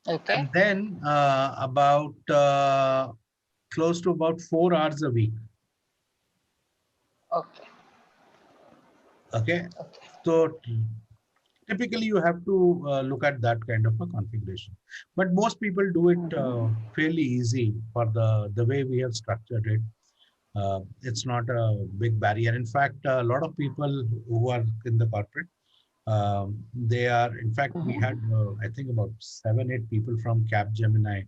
Okay. And then about close to about 4 hours a week. Okay. Okay. Okay. So typically you have to look at that kind of a configuration. But most people do it fairly easy for the way we have structured it. It's not a big barrier. In fact, a lot of people who are in the corporate, they are, in fact, we had, I think about 7, 8 people from Capgemini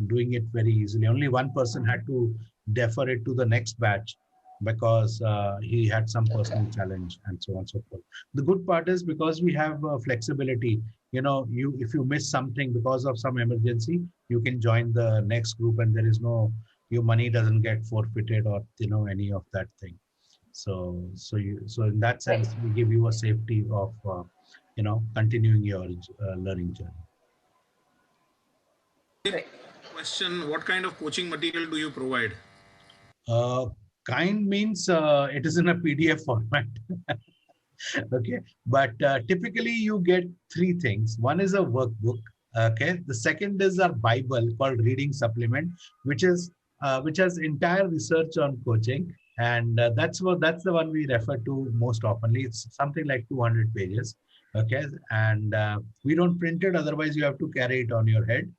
doing it very easily. Only one person had to defer it to the next batch because he had some personal challenge and so on and so forth. The good part is because we have flexibility, if you miss something because of some emergency, you can join the next group and there is no, your money doesn't get forfeited or, any of that thing. So in that sense, we give you a safety of, continuing your learning journey. Question: what kind of coaching material do you provide? Kind means it is in a PDF format. Okay, but typically you get 3 things. One is a workbook. Okay, the second is a Bible called Reading Supplement, which has entire research on coaching, and that's the one we refer to most oftenly. It's something like 200 pages. Okay, and we don't print it, otherwise you have to carry it on your head.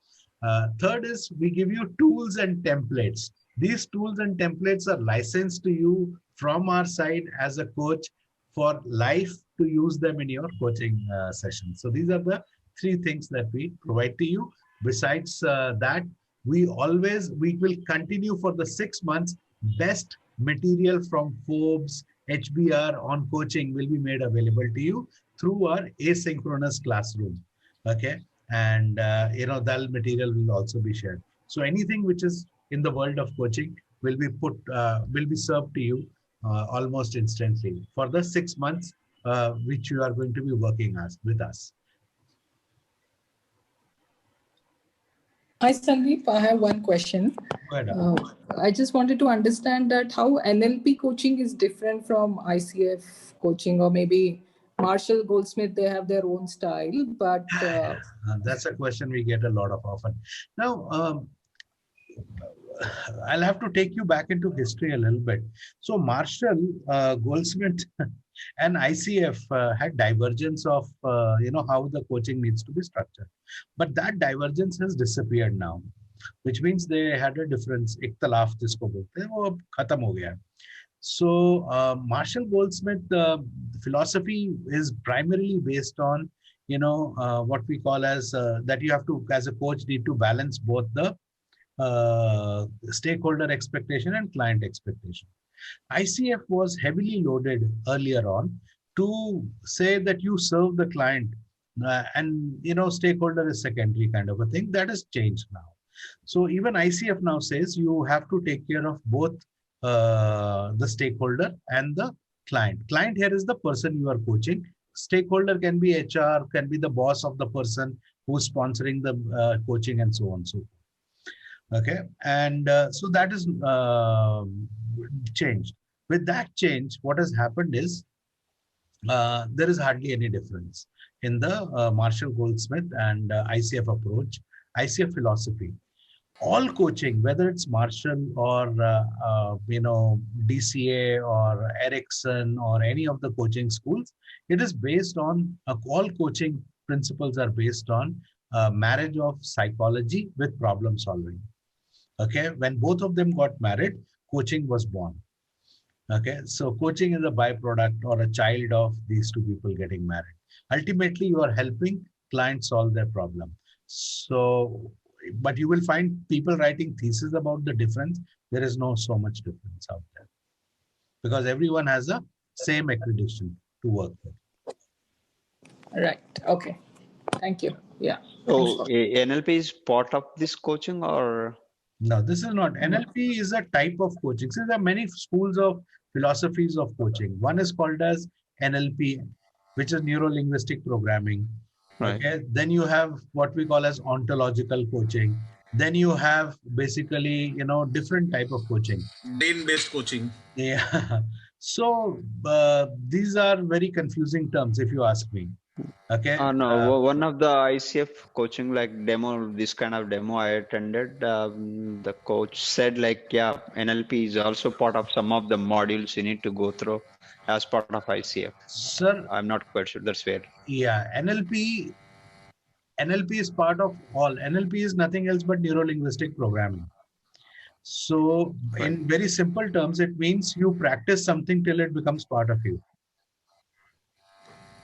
Third is we give you tools and templates. These tools and templates are licensed to you from our side as a coach for life to use them in your coaching session. So these are the 3 things that we provide to you. Besides that, we will continue for the 6 months. Best material from Forbes, HBR on coaching will be made available to you through our asynchronous classroom. Okay. And that material will also be shared. So anything which is in the world of coaching will be served to you almost instantly for the 6 months which you are going to be working with us. Hi Sandeep, I have one question. I just wanted to understand that how NLP coaching is different from ICF coaching, or maybe Marshall Goldsmith, they have their own style, but that's a question we get a lot of often. Now, I'll have to take you back into history a little bit. So Marshall, Goldsmith and ICF had divergence of, how the coaching needs to be structured. But that divergence has disappeared now, which means they had a difference. इख्तलाफ जिसको बोलते हैं, वो अब खत्म हो गया. So Marshall Goldsmith philosophy is primarily based on, what we call as that you have to, as a coach, need to balance both the stakeholder expectation and client expectation. ICF was heavily loaded earlier on to say that you serve the client and stakeholder is secondary kind of a thing. That has changed now. So even ICF now says you have to take care of both the stakeholder and the client. Client here is the person you are coaching. Stakeholder can be HR, can be the boss of the person who's sponsoring the coaching and so on and so forth. Okay, and so that is changed. With that change, what has happened is there is hardly any difference in the Marshall Goldsmith and ICF approach, ICF philosophy. all coaching, whether it's Marshall or DCA or Ericsson or any of the coaching schools, it is based on all coaching principles are based on marriage of psychology with problem solving. Okay, when both of them got married, coaching was born. Okay, so coaching is a byproduct or a child of these two people getting married. Ultimately, you are helping clients solve their problem. So, but you will find people writing theses about the difference. There is no so much difference out there because everyone has a same accreditation to work with. Right. Okay. Thank you. Yeah. So NLP is part of this coaching or? No, this is not. NLP is a type of coaching. So there are many schools of philosophies of coaching. One is called as NLP, which is neuro-linguistic programming. Right. Okay. Then you have what we call as ontological coaching. Then you have basically, different type of coaching. Brain-based coaching. Yeah. So these are very confusing terms, if you ask me. Okay. No, one of the ICF coaching like demo, this kind of demo I attended, the coach said like, yeah, NLP is also part of some of the modules you need to go through as part of ICF. Sir, I'm not quite sure that's where. Yeah, NLP is part of all. NLP is nothing else but neuro-linguistic programming. So in very simple terms, it means you practice something till it becomes part of you.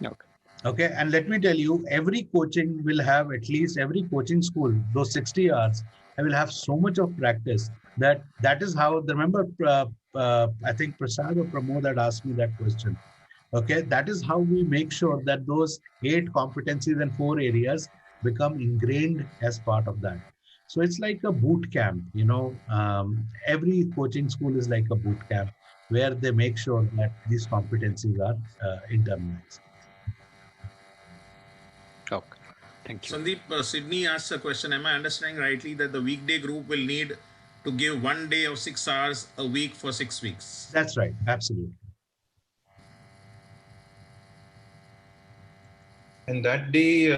Okay. Okay, and let me tell you, every coaching will have at least every coaching school, those 60 hours, I will have so much of practice that is how, remember, I think Prasad or Pramod had asked me that question. Okay, that is how we make sure that those 8 competencies and 4 areas become ingrained as part of that. So it's like a boot camp, every coaching school is like a boot camp where they make sure that these competencies are internalized. Okay, thank you. Sandeep, Sydney asks a question. Am I understanding rightly that the weekday group will need to give 1 day of 6 hours a week for 6 weeks? That's right, absolutely. And that day,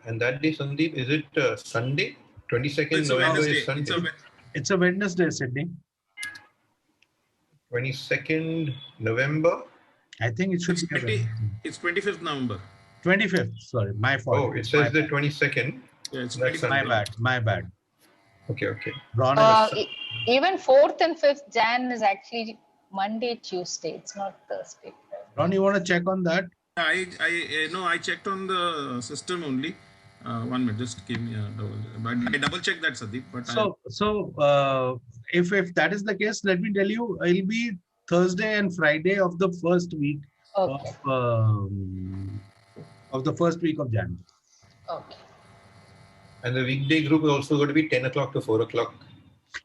Sandeep, is it Sunday? 22nd November is Sunday. It's a Wednesday, Sydney. 22nd November? I think it should be. It's 25th November. 25th, sorry, my fault. Oh, it says the 22nd. Yeah, it's my bad. Okay. Even 4th and 5th Jan is actually Monday, Tuesday. It's not Thursday. Ron, you want to check on that? I checked on the system only. 1 minute, just give me a double check that, Sandeep. But if that is the case, let me tell you, it'll be Thursday and Friday of the first week of the first week of January. Okay. And the weekday group is also going to be 10 o'clock to 4 o'clock.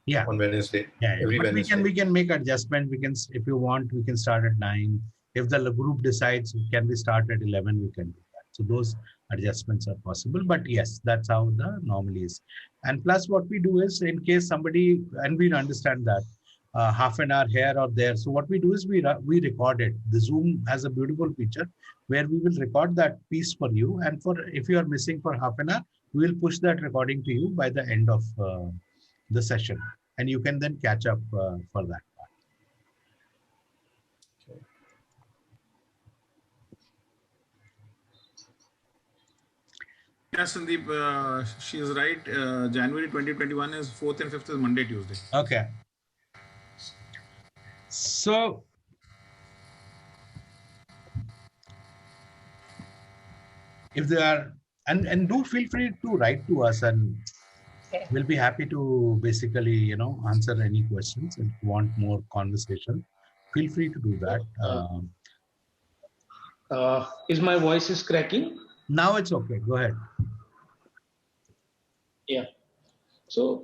Yeah. On Wednesday. Yeah. Every Wednesday. We can make adjustment. We can, if you want, we can start at 9. If the group decides can we start at 11, we can do that. So those adjustments are possible. But yes, that's how the normally is. And plus, what we do is, in case somebody, and we understand that half an hour here or there. So what we do is we record it. The Zoom has a beautiful feature where we will record that piece for you. And if you are missing for half an hour, we will push that recording to you by the end of the session. And you can then catch up for that part. Okay. Yes, Sandeep, she is right. January 2021 is 4th and 5th is Monday, Tuesday. Okay. So, if they are, and do feel free to write to us, and we'll be happy to basically, answer any questions. If you want more conversation, feel free to do that. Is my voice is cracking? Now it's okay. Go ahead. Yeah. So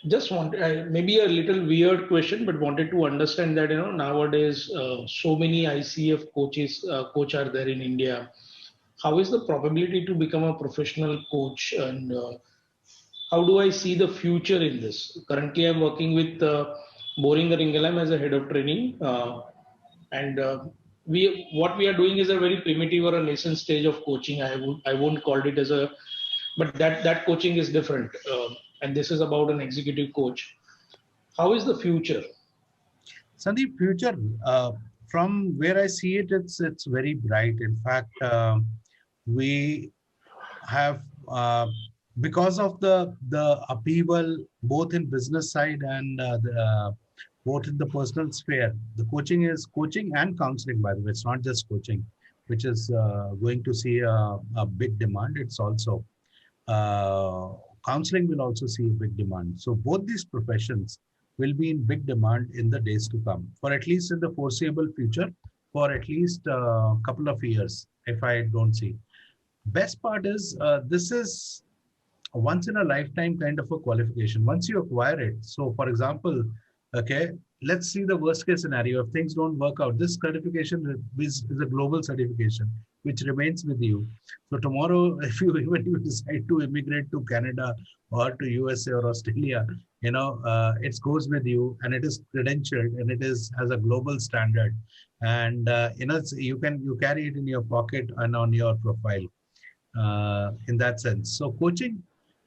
just maybe a little weird question, but wanted to understand that nowadays so many ICF coach are there in India. How is the probability to become a professional coach, and how do I see the future in this? Currently, I'm working with Boehringer Ingelheim as a head of training, and what we are doing is a very primitive or a nascent stage of coaching. I won't call it as a, but that coaching is different. and this is about an executive coach. How is the future? Sandeep, future, from where I see it, it's very bright. In fact, we have because of the upheaval both in business side and both in the personal sphere. The coaching and counseling, by the way. It's not just coaching, which is going to see a big demand. It's also counseling will also see a big demand. So both these professions will be in big demand in the days to come, for at least in the foreseeable future, for at least a couple of years, if I don't see. Best part is this is a once in a lifetime kind of a qualification. Once you acquire it, so for example, okay, let's see the worst case scenario. If things don't work out, this certification is a global certification which remains with you. So tomorrow, if you even you decide to immigrate to Canada or to USA or Australia, it goes with you and it is credentialed and it is as a global standard. And you carry it in your pocket and on your profile. In that sense. So coaching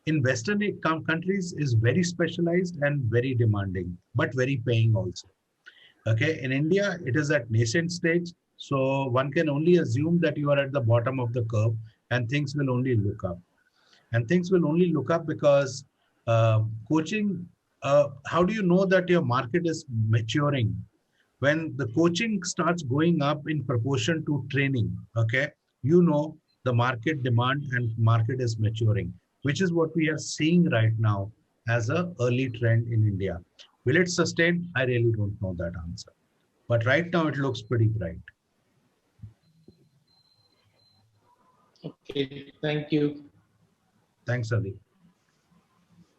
in Western countries is very specialized and very demanding, but very paying also. Okay, in India, it is at nascent stage. So one can only assume that you are at the bottom of the curve and things will only look up. And things will only look up because coaching, how do you know that your market is maturing? When the coaching starts going up in proportion to training, okay, the market demand and market is maturing, which is what we are seeing right now as an early trend in India. Will it sustain? I really don't know that answer. But right now it looks pretty bright. Okay, thank you. Thanks, Ali.